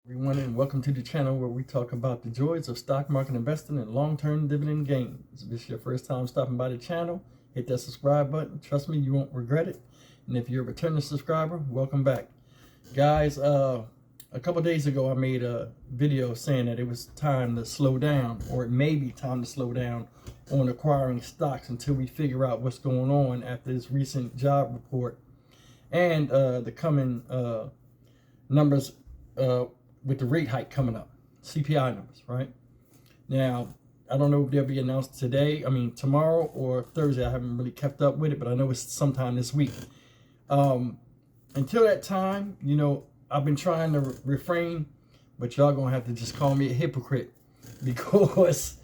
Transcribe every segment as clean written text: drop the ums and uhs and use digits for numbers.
Everyone, and welcome to the channel where we talk about the joys of stock market investing and long-term dividend gains. If this is your first time stopping by the channel, hit that subscribe button. Trust me, you won't regret it. And if you're a returning subscriber, welcome back. Guys, a couple days ago I made a video saying that it was time to slow down, or it may be time to slow down on acquiring stocks until we figure out what's going on after this recent job report and the coming numbers with the rate hike coming up, CPI numbers, right? Now, I don't know if they'll be announced tomorrow or Thursday. I haven't really kept up with it, but I know it's sometime this week. Until that time, I've been trying to refrain, but y'all gonna have to just call me a hypocrite because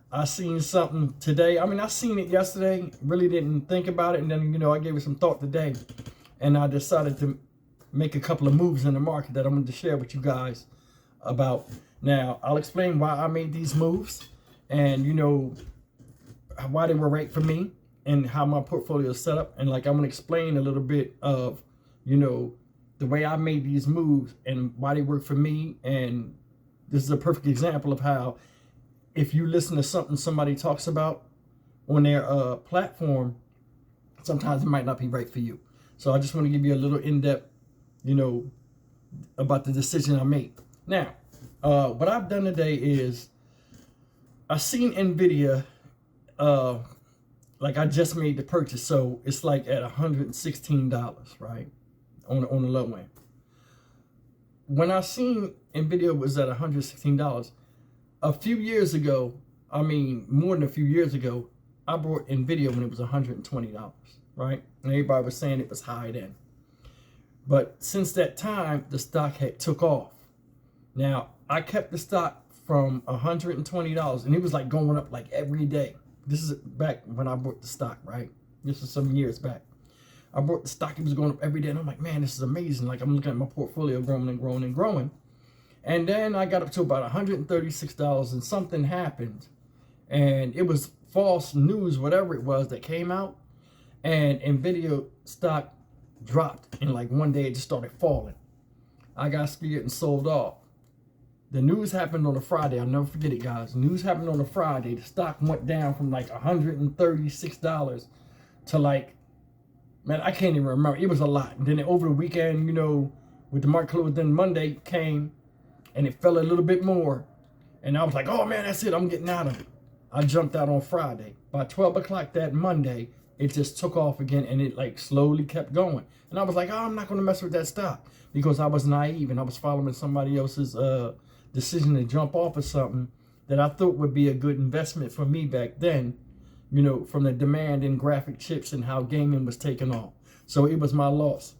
I seen something today. I seen it yesterday, really didn't think about it, and then, I gave it some thought today, and I decided to make a couple of moves in the market that I'm going to share with you guys about. Now, I'll explain why I made these moves and, why they were right for me and how my portfolio is set up. And I'm going to explain a little bit of, the way I made these moves and why they work for me. And this is a perfect example of how if you listen to something somebody talks about on their platform, sometimes it might not be right for you. So I just want to give you a little in-depth about the decision I made. Now, what I've done today is I've seen Nvidia, I just made the purchase, so it's at $116, right, on the low end. When I seen Nvidia was at $116, a few years ago, more than a few years ago, I bought Nvidia when it was $120, right, and everybody was saying it was high then. But since that time, the stock had took off. Now, I kept the stock from $120, and it was going up every day. This is back when I bought the stock, right? This is some years back. I bought the stock, it was going up every day, and I'm like, man, this is amazing. I'm looking at my portfolio growing and growing and growing. And then I got up to about $136, and something happened. And it was false news, whatever it was that came out. And Nvidia stock dropped, and one day it just started falling. I got scared and sold off. The news happened on a Friday. I'll never forget it, guys. The news happened on a Friday. The stock went down from $136 to man, I can't even remember. It was a lot. And then over the weekend, with the market closed, then Monday came and it fell a little bit more. And I was like, oh man, that's it. I'm getting out of it. I jumped out on Friday. By 12 o'clock that Monday, it just took off again, and it slowly kept going. And I was like, oh, I'm not going to mess with that stock because I was naive and I was following somebody else's decision to jump off of something that I thought would be a good investment for me back then, from the demand in graphic chips and how gaming was taking off. So it was my loss.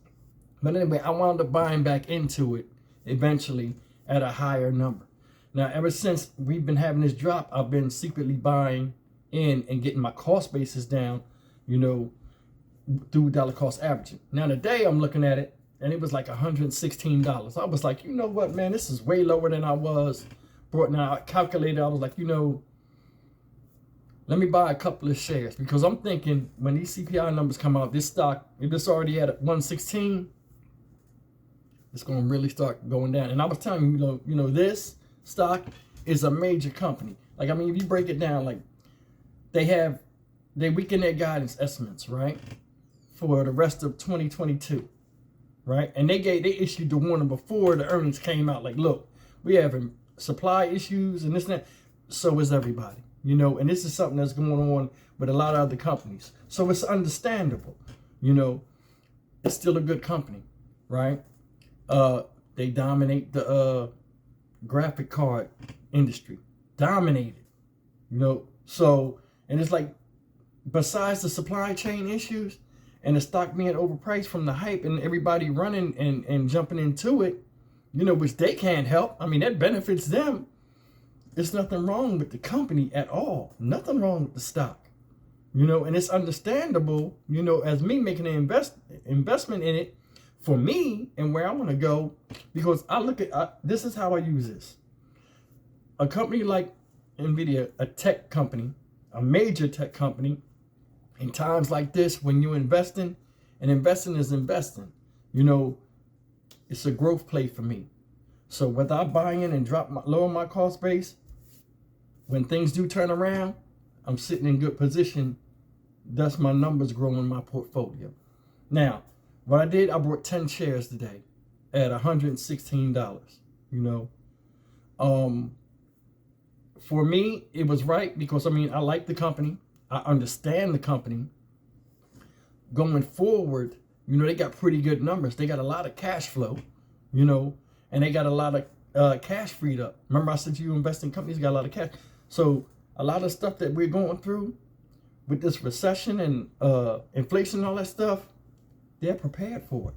But anyway, I wound up buying back into it eventually at a higher number. Now, ever since we've been having this drop, I've been secretly buying in and getting my cost basis down, through dollar cost averaging. Now today I'm looking at it and it was $116. I was like, you know what, man, this is way lower than I was. Now I calculated, I was like, let me buy a couple of shares because I'm thinking when these CPI numbers come out, this stock, if it's already at 116, it's going to really start going down. And I was telling you, this stock is a major company. If you break it down, they weaken their guidance estimates, right, for the rest of 2022, right? And they issued the warning before the earnings came out. Look, we having supply issues and this and that. So is everybody, and this is something that's going on with a lot of other companies. So it's understandable, it's still a good company, right? They dominate the graphic card industry, dominated, so, and it's besides the supply chain issues and the stock being overpriced from the hype and everybody running and jumping into it, which they can't help. That benefits them. There's nothing wrong with the company at all. Nothing wrong with the stock, and it's understandable, as me making an investment in it for me and where I want to go, because I look at, this is how I use this. A company like Nvidia, a tech company, a major tech company, in times like this, when you're investing, and investing is investing, it's a growth play for me. So whether I buy in and lower my cost base, when things do turn around, I'm sitting in good position. Thus my numbers grow in my portfolio. Now, what I did, I bought 10 shares today at $116. You know, for me, it was right because, I mean, I like the company. I understand the company. Going forward, you know, they got pretty good numbers. They got a lot of cash flow, you know, and they got a lot of cash freed up. Remember I said you invest in companies got a lot of cash. So a lot of stuff that we're going through with this recession and inflation and all that stuff, they're prepared for it,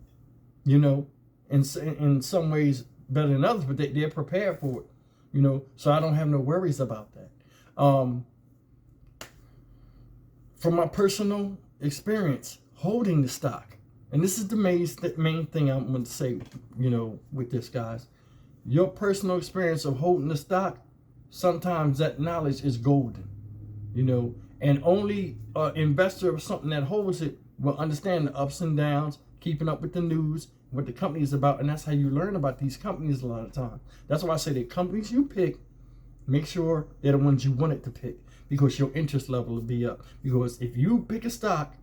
you know, in some ways better than others, but they're prepared for it, you know, so I don't have no worries about that. From my personal experience holding the stock, and this is the main thing I'm going to say, you know, with this, guys, your personal experience of holding the stock, sometimes that knowledge is golden, you know, and only an investor of something that holds it will understand the ups and downs, keeping up with the news, what the company is about, and that's how you learn about these companies a lot of times. That's why I say the companies you pick, make sure they're the ones you wanted to pick, because your interest level will be up. Because if you pick a stock,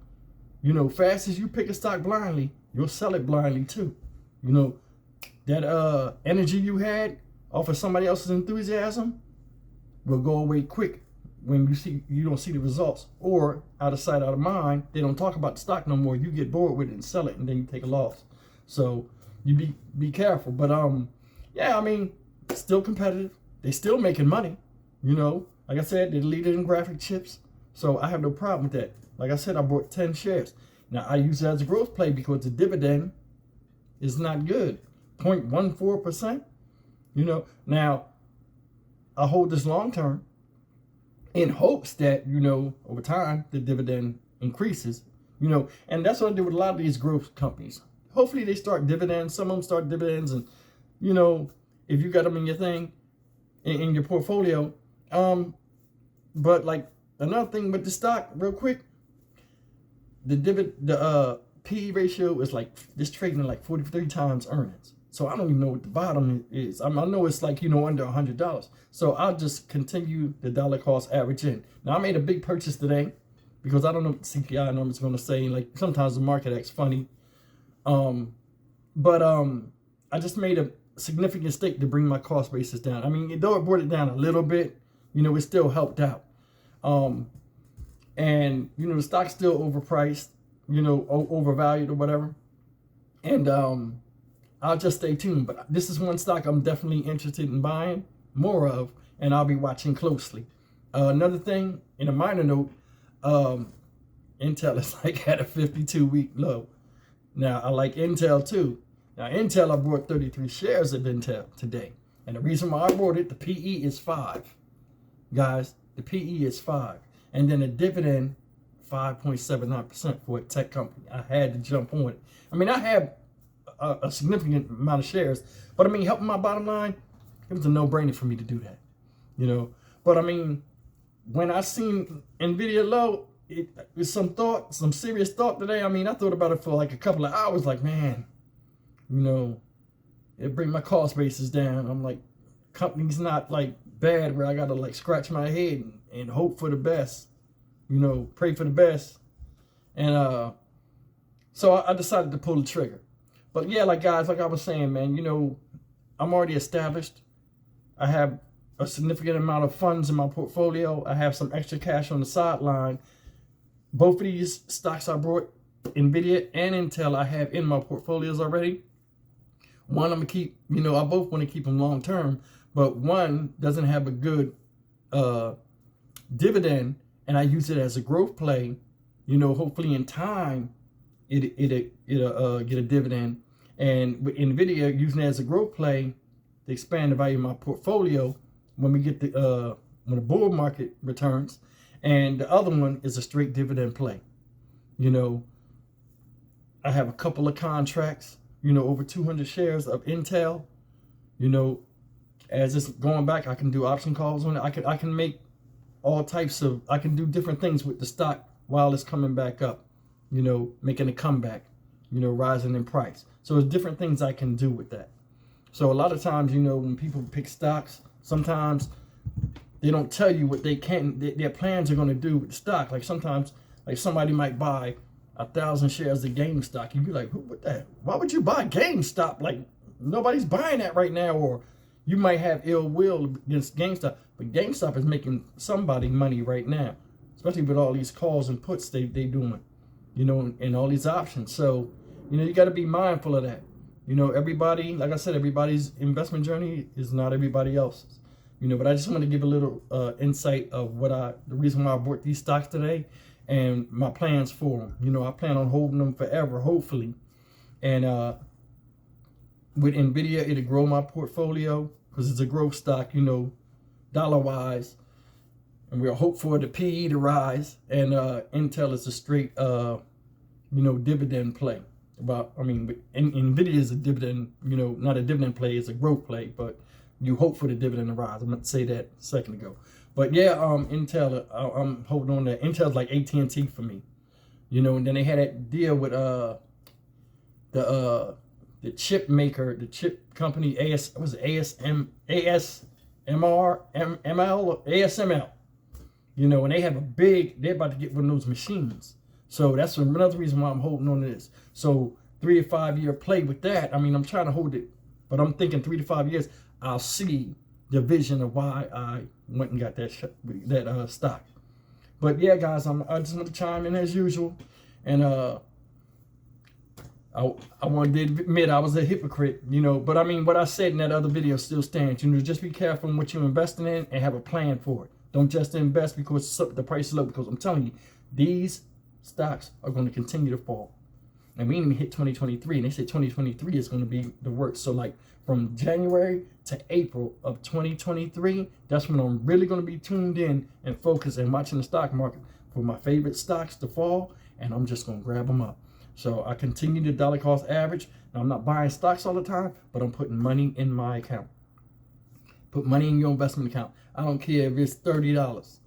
you know, fast as you pick a stock blindly, you'll sell it blindly too. You know, that energy you had off of somebody else's enthusiasm will go away quick when you don't see the results, or out of sight, out of mind. They don't talk about the stock no more. You get bored with it and sell it, and then you take a loss. So you be careful. But yeah, I mean, still competitive. They still making money. You know, like I said, they're the leader in graphic chips. So I have no problem with that. Like I said, I bought 10 shares. Now I use it as a growth play because the dividend is not good, 0.14%. You know, now I hold this long term in hopes that, you know, over time the dividend increases, you know, and that's what I do with a lot of these growth companies. Hopefully they start dividends. Some of them start dividends, and, you know, if you got them in your thing, in your portfolio. But like another thing with the stock, real quick, the PE ratio is like, this trading like 43 times earnings. So I don't even know what the bottom is. I know it's like, you know, under $100. So I'll just continue the dollar cost average in. Now I made a big purchase today because I don't know what the CPI number is going to say. Like sometimes the market acts funny. But I just made a significant stake to bring my cost basis down. I mean, though it brought it down a little bit, you know, it still helped out. And, you know, the stock's still overpriced, you know, overvalued or whatever. And I'll just stay tuned. But this is one stock I'm definitely interested in buying more of, and I'll be watching closely. Another thing, in a minor note, Intel is like at a 52-week low. Now, I like Intel too. Now, Intel, I bought 33 shares of Intel today. And the reason why I bought it, the PE is 5. Guys, the PE is 5. And then the dividend, 5.79% for a tech company. I had to jump on it. I mean, I have a significant amount of shares, but I mean, helping my bottom line, it was a no-brainer for me to do that, you know. But I mean, when I seen Nvidia low, it was some serious thought today. I mean, I thought about it for like a couple of hours, like, man, you know, it bring my cost basis down. I'm like, company's not like bad where I gotta like scratch my head and hope for the best, you know, pray for the best. And so I decided to pull the trigger. But yeah, like guys, like I was saying, man, you know, I'm already established. I have a significant amount of funds in my portfolio. I have some extra cash on the sideline. Both of these stocks I brought, Nvidia and Intel, I have in my portfolios already. One I'm gonna keep, you know, I both want to keep them long term, but one doesn't have a good dividend, and I use it as a growth play. You know, hopefully in time it'll get a dividend. And with Nvidia, using it as a growth play to expand the value of my portfolio when we get when the bull market returns. And the other one is a straight dividend play. You know, I have a couple of contracts, you know, over 200 shares of Intel. You know, as it's going back, I can do option calls on it. I can make all types of, I can do different things with the stock while it's coming back up, you know, making a comeback, you know, rising in price. So there's different things I can do with that. So a lot of times, you know, when people pick stocks, sometimes they don't tell you what their plans are going to do with the stock. Like sometimes, like somebody might buy 1,000 shares of GameStop. You'd be like, what the heck? Why would you buy GameStop? Like, nobody's buying that right now. Or you might have ill will against GameStop. But GameStop is making somebody money right now, especially with all these calls and puts they doing, you know, and all these options. So, you know, you got to be mindful of that. You know, everybody, like I said, everybody's investment journey is not everybody else's. You know, but I just want to give a little insight of the reason why I bought these stocks today and my plans for them. You know, I plan on holding them forever, hopefully. And with Nvidia, it'll grow my portfolio because it's a growth stock, you know, dollar-wise. And we'll hope for the PE to rise. And Intel is a straight, you know, dividend play. Nvidia is a dividend, you know, not a dividend play, it's a growth play, but you hope for the dividend to rise. I'm going to say that a second ago. But yeah, Intel, I'm holding on to Intel's like AT&T for me. You know, and then they had that deal with the chip maker, the chip company, ASML. You know, and they have they're about to get one of those machines. So that's another reason why I'm holding on to this. So 3 to 5 year play with that. I mean, I'm trying to hold it, but I'm thinking 3 to 5 years, I'll see the vision of why I went and got that stock. But yeah, guys, I just want to chime in as usual. And I wanted to admit I was a hypocrite, you know. But I mean, what I said in that other video still stands. You know, just be careful in what you're investing in and have a plan for it. Don't just invest because the price is low. Because I'm telling you, these stocks are going to continue to fall. And we didn't even hit 2023. And they said 2023 is going to be the worst. So like from January to April of 2023, that's when I'm really going to be tuned in and focused and watching the stock market for my favorite stocks to fall. And I'm just going to grab them up. So I continue the dollar cost average. Now, I'm not buying stocks all the time, but I'm putting money in my account. Put money in your investment account. I don't care if it's $30.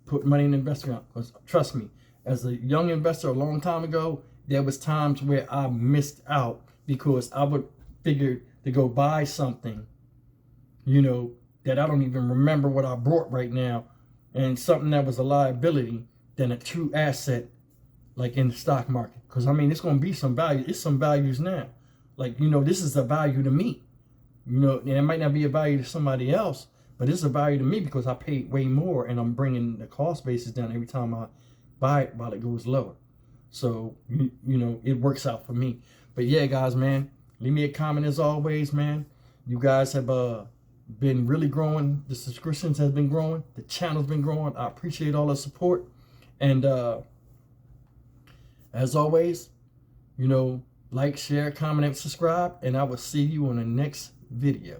Put money in the investment account. Because trust me, as a young investor a long time ago, there was times where I missed out because I would figure to go buy something, you know, that I don't even remember what I bought right now, and something that was a liability than a true asset, like in the stock market. Because I mean, it's going to be some value. It's some values now. Like, you know, this is a value to me. You know, and it might not be a value to somebody else, but it's a value to me because I paid way more and I'm bringing the cost basis down every time I buy it while it goes lower. So, you know, it works out for me. But yeah, guys, man, leave me a comment as always, man. You guys have been really growing. The subscriptions has been growing. The channel's been growing. I appreciate all the support. And as always, you know, like, share, comment, and subscribe. And I will see you on the next video.